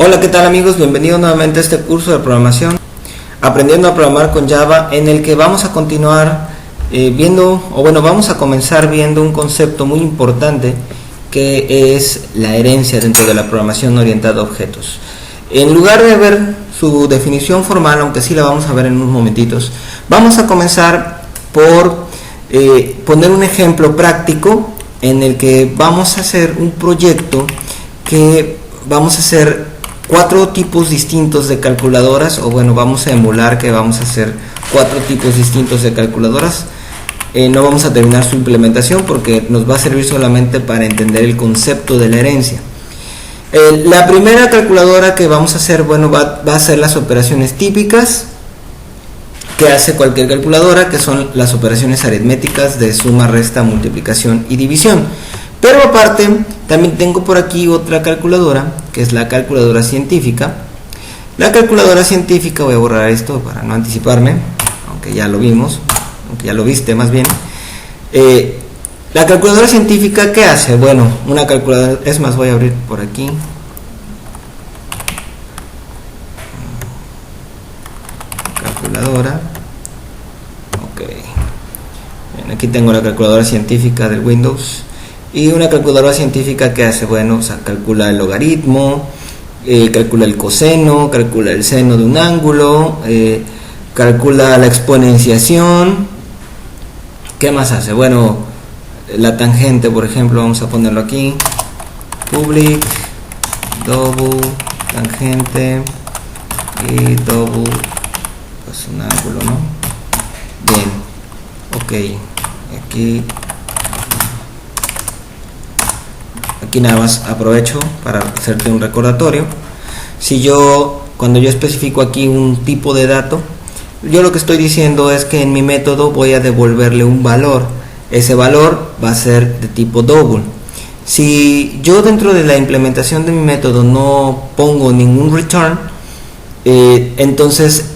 Hola, ¿qué tal amigos? Bienvenidos nuevamente a este curso de programación Aprendiendo a programar con Java, en el que vamos a continuar vamos a comenzar viendo un concepto muy importante que es la herencia dentro de la programación orientada a objetos. En lugar de ver su definición formal, aunque sí la vamos a ver en unos momentitos, vamos a comenzar por poner un ejemplo práctico en el que vamos a hacer un proyecto que vamos a hacer 4 tipos distintos de calculadoras, vamos a emular que vamos a hacer 4 tipos distintos de calculadoras. No vamos a terminar su implementación porque nos va a servir solamente para entender el concepto de la herencia. La primera calculadora que vamos a hacer, va a ser las operaciones típicas que hace cualquier calculadora, que son las operaciones aritméticas de suma, resta, multiplicación y división. Pero aparte, también tengo por aquí otra calculadora, que es la calculadora científica. La calculadora científica, voy a borrar esto para no anticiparme, aunque ya lo vimos, aunque ya lo viste más bien. La calculadora científica, ¿qué hace? Una calculadora, es más, voy a abrir por aquí. Calculadora. Ok. Bien, aquí tengo la calculadora científica del Windows. Y una calculadora científica que hace, calcula el logaritmo, calcula el coseno, calcula el seno de un ángulo, calcula la exponenciación. ¿Qué más hace? La tangente, por ejemplo, vamos a ponerlo aquí. Public, double, tangente y double, pues un ángulo, ¿no? Bien, ok, aquí nada más aprovecho para hacerte un recordatorio. Cuando yo especifico aquí un tipo de dato, yo lo que estoy diciendo es que en mi método voy a devolverle un valor. Ese valor va a ser de tipo double. Si yo dentro de la implementación de mi método no pongo ningún return, entonces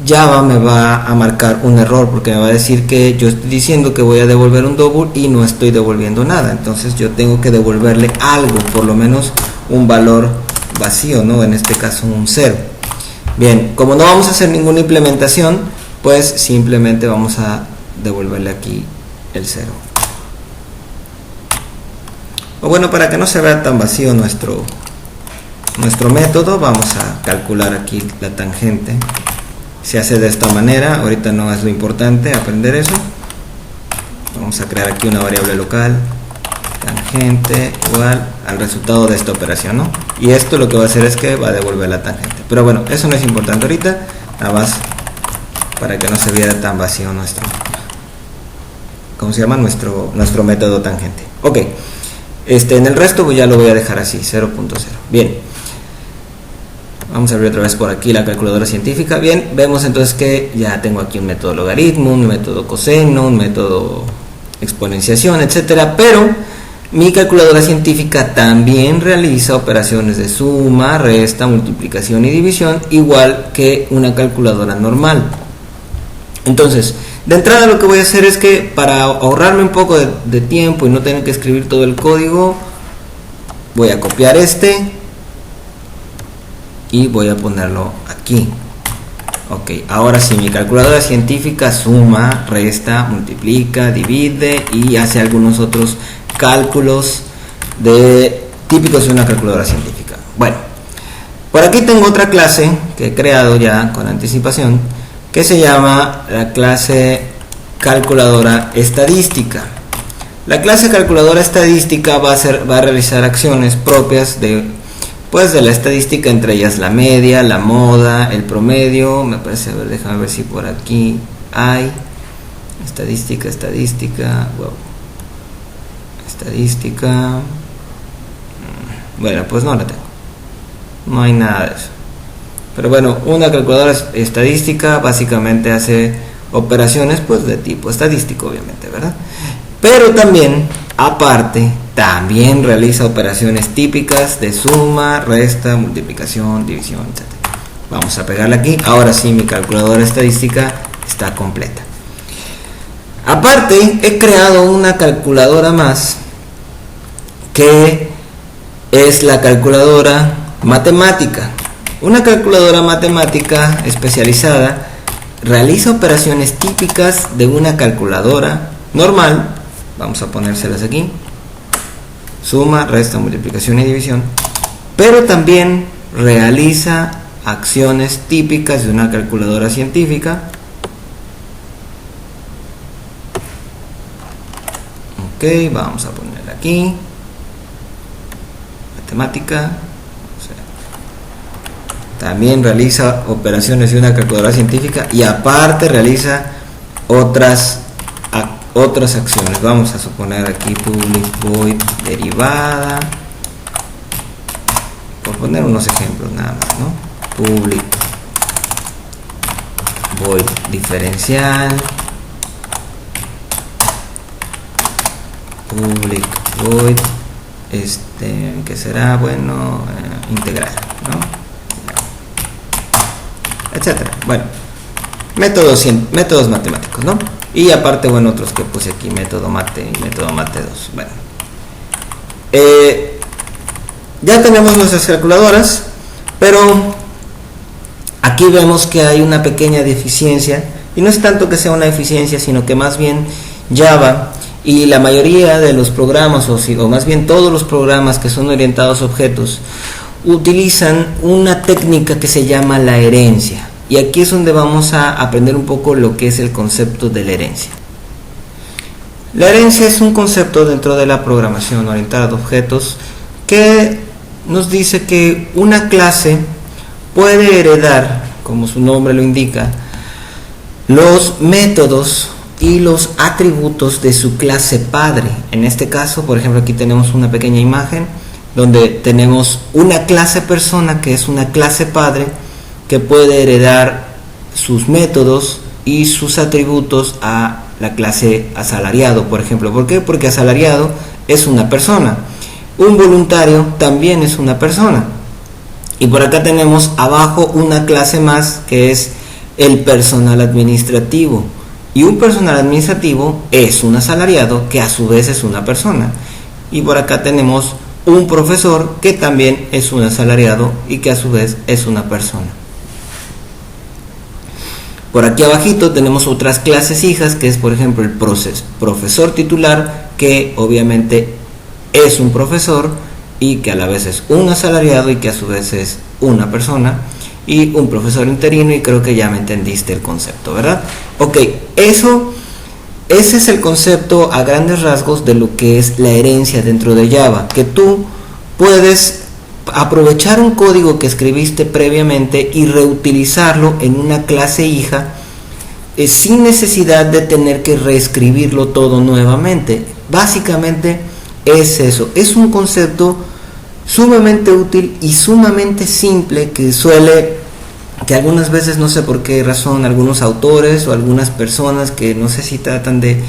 Java me va a marcar un error, porque me va a decir que yo estoy diciendo que voy a devolver un double y no estoy devolviendo nada. Entonces yo tengo que devolverle algo, por lo menos un valor vacío, ¿no? En este caso un 0. Bien, como no vamos a hacer ninguna implementación, pues simplemente vamos a devolverle aquí el 0. Para que no se vea tan vacío nuestro método, vamos a calcular aquí la tangente. Se hace de esta manera, ahorita no es lo importante aprender eso. Vamos a crear aquí una variable local, tangente igual al resultado de esta operación, ¿no? Y esto lo que va a hacer es que va a devolver la tangente. Pero eso no es importante ahorita, nada más para que no se viera tan vacío nuestro método tangente. Ok, en el resto ya lo voy a dejar así, 0.0. Bien. Vamos a abrir otra vez por aquí la calculadora científica. Bien, vemos entonces que ya tengo aquí un método logaritmo, un método coseno, un método exponenciación, etcétera. Pero mi calculadora científica también realiza operaciones de suma, resta, multiplicación y división, igual que una calculadora normal. Entonces, de entrada lo que voy a hacer es que para ahorrarme un poco de tiempo y no tener que escribir todo el código, voy a copiar y voy a ponerlo aquí. Ok, ahora sí, mi calculadora científica suma, resta, multiplica, divide y hace algunos otros cálculos típicos de una calculadora científica. Por aquí tengo otra clase que he creado ya con anticipación, que se llama la clase calculadora estadística. La clase calculadora estadística va a realizar acciones propias de la estadística, entre ellas la media, la moda, el promedio. Me parece, déjame ver si por aquí hay estadística, pues no la tengo, no hay nada de eso. Pero una calculadora estadística básicamente hace operaciones de tipo estadístico, obviamente, ¿verdad? Pero también, aparte, también realiza operaciones típicas de suma, resta, multiplicación, división, etc. Vamos a pegarle aquí. Ahora sí, mi calculadora estadística está completa. Aparte, he creado una calculadora más, que es la calculadora Matemática. Una calculadora matemática especializada realiza operaciones típicas de una calculadora normal. Vamos a ponérselas aquí: suma, resta, multiplicación y división. Pero también realiza acciones típicas de una calculadora científica. Ok, vamos a poner aquí matemática. También realiza operaciones de una calculadora científica y aparte realiza otras acciones. Vamos a suponer aquí public void derivada, por poner unos ejemplos nada más, ¿no? Public void diferencial, public void que será, bueno, integral, ¿no? Etcétera. Bueno, métodos matemáticos, ¿no? Y aparte, bueno, otros que puse aquí: método mate y método mate 2. Bueno, ya tenemos nuestras calculadoras, pero aquí vemos que hay una pequeña deficiencia, y no es tanto que sea una deficiencia, sino que más bien Java y la mayoría de los programas, o más bien todos los programas que son orientados a objetos, utilizan una técnica que se llama la herencia, y aquí es donde vamos a aprender un poco lo que es el concepto de la herencia. La herencia es un concepto dentro de la programación orientada a objetos que nos dice que una clase puede heredar, como su nombre lo indica, los métodos y los atributos de su clase padre. En este caso, por ejemplo, aquí tenemos una pequeña imagen donde tenemos una clase persona, que es una clase padre, que puede heredar sus métodos y sus atributos a la clase asalariado, por ejemplo. ¿Por qué? Porque asalariado es una persona. Un voluntario también es una persona. Y por acá tenemos abajo una clase más, que es el personal administrativo. Y un personal administrativo es un asalariado, que a su vez es una persona. Y por acá tenemos un profesor, que también es un asalariado y que a su vez es una persona. Por aquí abajito tenemos otras clases hijas, que es, por ejemplo, el profesor titular, que obviamente es un profesor y que a la vez es un asalariado y que a su vez es una persona, y un profesor interino, y creo que ya me entendiste el concepto, ¿verdad? Ok, ese es el concepto a grandes rasgos de lo que es la herencia dentro de Java, que tú puedes aprovechar un código que escribiste previamente y reutilizarlo en una clase hija sin necesidad de tener que reescribirlo todo nuevamente. Básicamente es eso, es un concepto sumamente útil y sumamente simple, que algunas veces, no sé por qué razón, algunos autores o algunas personas que no sé si tratan de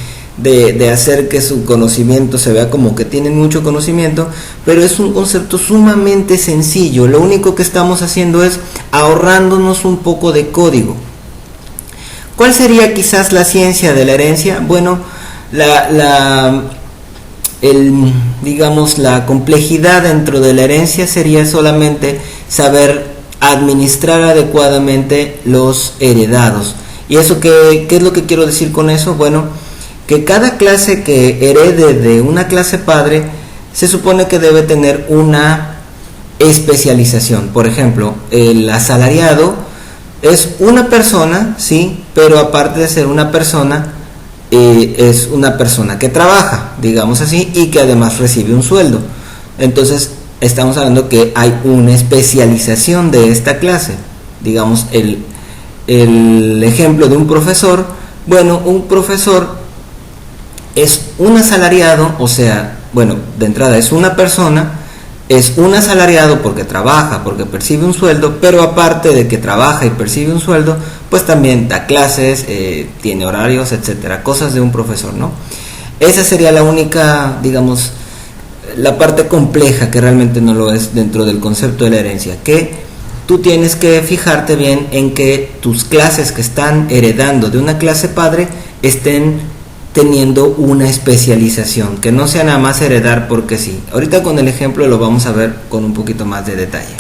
hacer que su conocimiento se vea como que tienen mucho conocimiento, pero es un concepto sumamente sencillo. Lo único que estamos haciendo es ahorrándonos un poco de código. ¿Cuál sería quizás la ciencia de la herencia? Bueno, digamos, la complejidad dentro de la herencia sería solamente saber administrar adecuadamente los heredados. ¿Y eso qué es lo que quiero decir con eso? Bueno, que cada clase que herede de una clase padre se supone que debe tener una especialización. Por ejemplo, el asalariado es una persona, sí, pero aparte de ser una persona, es una persona que trabaja, digamos así, y que además recibe un sueldo. Entonces estamos hablando que hay una especialización de esta clase. Digamos, el ejemplo de un profesor. Bueno, un profesor es un asalariado, o sea, bueno, de entrada es una persona, es un asalariado porque trabaja, porque percibe un sueldo, pero aparte de que trabaja y percibe un sueldo, pues también da clases, tiene horarios, etcétera, cosas de un profesor, ¿no? Esa sería la única, digamos, la parte compleja, que realmente no lo es dentro del concepto de la herencia, que tú tienes que fijarte bien en que tus clases que están heredando de una clase padre estén teniendo una especialización, que no sea nada más heredar porque sí. Ahorita con el ejemplo lo vamos a ver con un poquito más de detalle.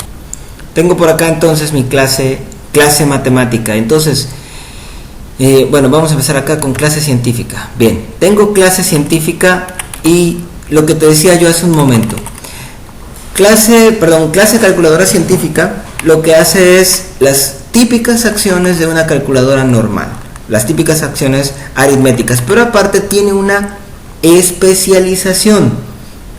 tengo por acá entonces mi clase matemática. Entonces, bueno, vamos a empezar acá con clase científica. Bien, tengo clase científica y lo que te decía yo hace un momento. Clase calculadora científica lo que hace es las típicas acciones de una calculadora normal, las típicas acciones aritméticas, pero aparte tiene una especialización.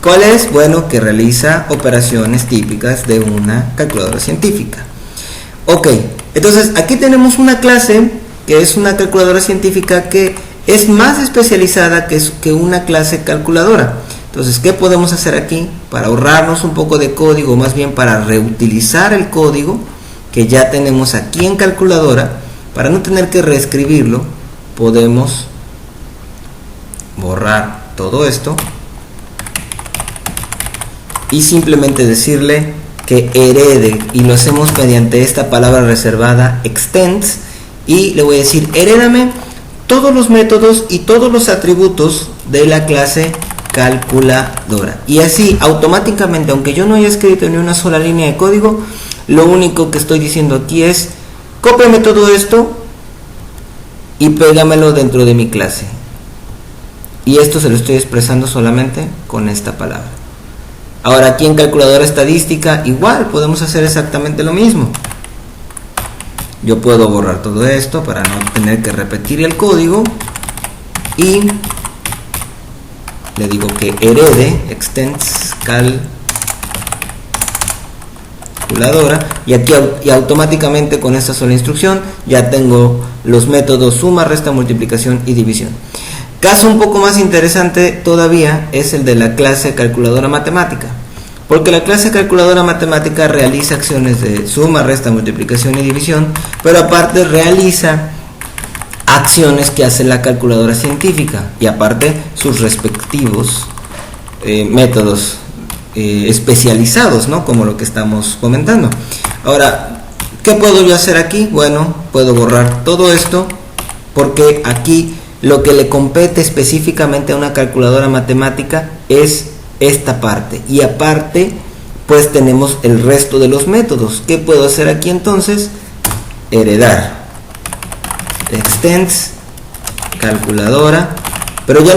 ¿Cuál es? Bueno, que realiza operaciones típicas de una calculadora científica. Ok, entonces aquí tenemos una clase que es una calculadora científica que es más especializada que una clase calculadora. Entonces, ¿qué podemos hacer aquí? Para ahorrarnos un poco de código, más bien para reutilizar el código que ya tenemos aquí en calculadora, para no tener que reescribirlo, podemos borrar todo esto y simplemente decirle que herede, y lo hacemos mediante esta palabra reservada extends, y le voy a decir herédame todos los métodos y todos los atributos de la clase calculadora, y así automáticamente, aunque yo no haya escrito ni una sola línea de código, lo único que estoy diciendo aquí es cópiame todo esto y pégamelo dentro de mi clase, y esto se lo estoy expresando solamente con esta palabra. Ahora aquí en calculadora estadística igual podemos hacer exactamente lo mismo. Yo puedo borrar todo esto para no tener que repetir el código y le digo que herede extends calculadora, y aquí automáticamente con esta sola instrucción ya tengo los métodos suma, resta, multiplicación y división. Caso un poco más interesante todavía es el de la clase calculadora matemática, porque la clase calculadora matemática realiza acciones de suma, resta, multiplicación y división, pero aparte realiza acciones que hace la calculadora científica, y aparte sus respectivos métodos especializados, ¿no? Como lo que estamos comentando. Ahora, ¿qué puedo yo hacer aquí? Bueno, puedo borrar todo esto, porque aquí lo que le compete específicamente a una calculadora matemática es esta parte, y aparte pues tenemos el resto de los métodos. ¿Qué puedo hacer aquí entonces? Heredar extends calculadora, pero ya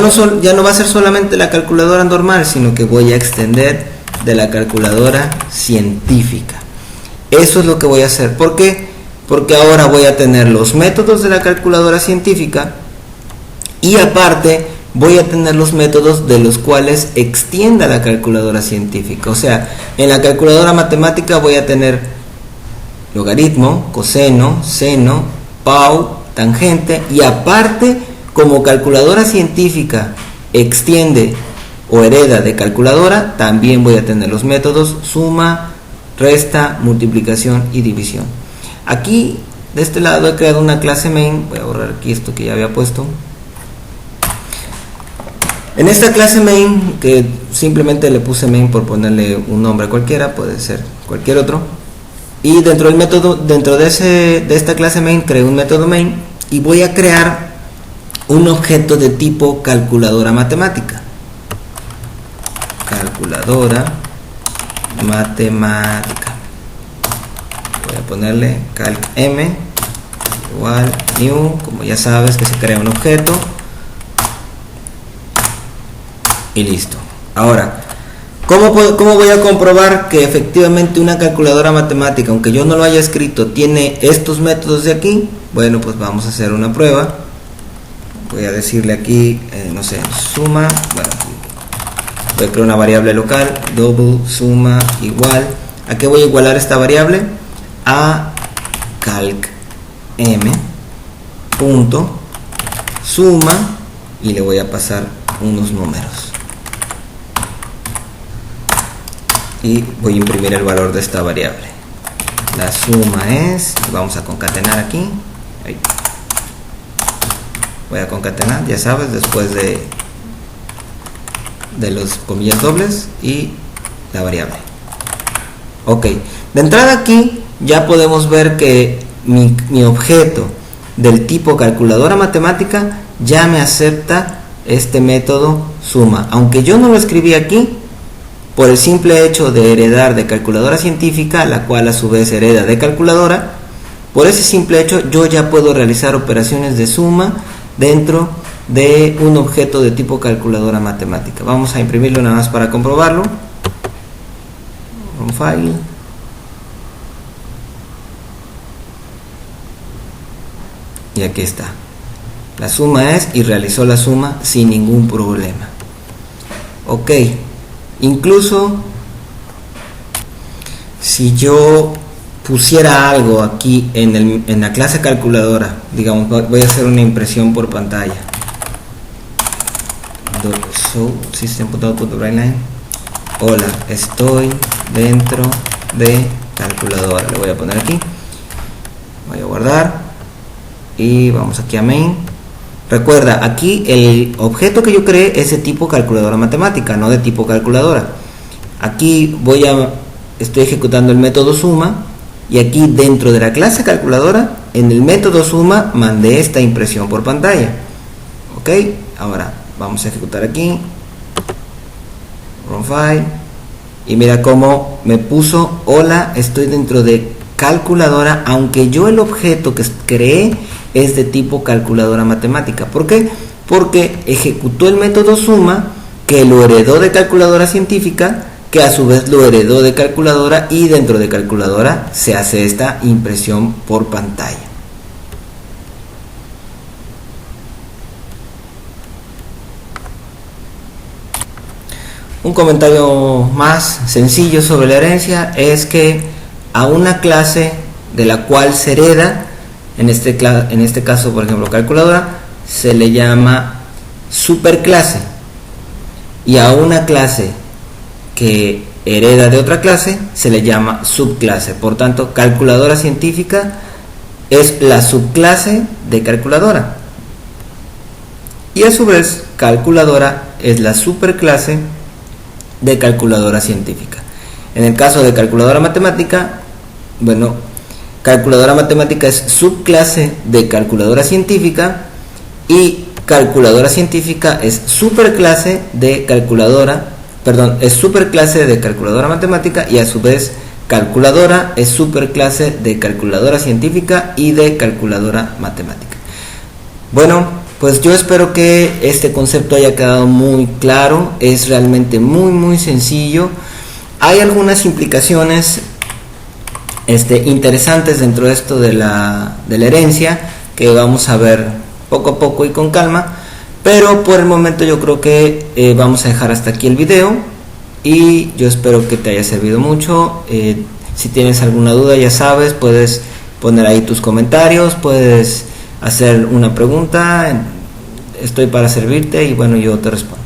no va a ser solamente la calculadora normal, sino que voy a extender de la calculadora científica. Eso es lo que voy a hacer. ¿Por qué? Porque ahora voy a tener los métodos de la calculadora científica y aparte voy a tener los métodos de los cuales extienda la calculadora científica. O sea, en la calculadora matemática voy a tener logaritmo, coseno, seno, pau, tangente, y aparte, como calculadora científica extiende o hereda de calculadora, también voy a tener los métodos suma, resta, multiplicación y división. Aquí de este lado he creado una clase main. Voy a borrar aquí esto que ya había puesto. En esta clase main, que simplemente le puse main por ponerle un nombre cualquiera, puede ser cualquier otro, y dentro del método, dentro de esta clase main, creo un método main y voy a crear un objeto de tipo calculadora matemática. Calculadora matemática. Voy a ponerle calc m igual new, como ya sabes que se crea un objeto, y listo. Ahora, ¿cómo voy a comprobar que efectivamente una calculadora matemática, aunque yo no lo haya escrito, tiene estos métodos de aquí? Bueno, pues vamos a hacer una prueba. Voy a decirle aquí, no sé, suma, bueno, voy a crear una variable local, double suma igual. ¿A qué voy a igualar esta variable? A calc m punto suma, y le voy a pasar unos números. Y voy a imprimir el valor de esta variable. La suma es, vamos a concatenar aquí. Ahí. Voy a concatenar, ya sabes, después de los comillas dobles y la variable. Ok, de entrada aquí ya podemos ver que mi objeto del tipo calculadora matemática ya me acepta este método suma. Aunque yo no lo escribí aquí, por el simple hecho de heredar de calculadora científica, la cual a su vez hereda de calculadora. Por ese simple hecho yo ya puedo realizar operaciones de suma dentro de un objeto de tipo calculadora matemática. Vamos a imprimirlo nada más para comprobarlo. Un file. Y aquí está. La suma es, y realizó la suma sin ningún problema. Ok. Incluso si yo pusiera algo aquí en la clase calculadora, digamos, voy a hacer una impresión por pantalla. So, system.out.writeline. Hola, estoy dentro de calculadora. Le voy a poner aquí. Voy a guardar. Y vamos aquí a main. Recuerda, aquí el objeto que yo creé es de tipo calculadora matemática, no de tipo calculadora. Aquí estoy ejecutando el método suma, y aquí dentro de la clase calculadora, en el método suma, mandé esta impresión por pantalla. Ok, ahora vamos a ejecutar aquí, run file, y mira cómo me puso, hola, estoy dentro de calculadora, aunque yo el objeto que creé es de tipo calculadora matemática. ¿Por qué? Porque ejecutó el método suma, que lo heredó de calculadora científica, que a su vez lo heredó de calculadora, y dentro de calculadora se hace esta impresión por pantalla. Un comentario más sencillo sobre la herencia es que a una clase de la cual se hereda, en este caso por ejemplo calculadora, se le llama superclase, y a una clase que hereda de otra clase se le llama subclase. Por tanto, calculadora científica es la subclase de calculadora, y a su vez calculadora es la superclase de calculadora científica. En el caso de calculadora matemática, bueno, calculadora matemática es subclase de calculadora científica, y calculadora científica es superclase de calculadora, es superclase de calculadora matemática, y a su vez calculadora es superclase de calculadora científica y de calculadora matemática. Bueno, pues yo espero que este concepto haya quedado muy claro. Es realmente muy sencillo. Hay algunas implicaciones interesantes dentro de esto de la herencia, que vamos a ver poco a poco y con calma, pero por el momento yo creo que vamos a dejar hasta aquí el video, y yo espero que te haya servido mucho. Si tienes alguna duda, ya sabes, puedes poner ahí tus comentarios, puedes hacer una pregunta, estoy para servirte, y bueno, yo te respondo.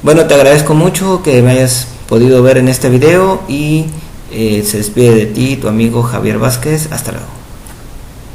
Bueno, te agradezco mucho que me hayas podido ver en este video, y se despide de ti tu amigo Javier Vázquez. Hasta luego.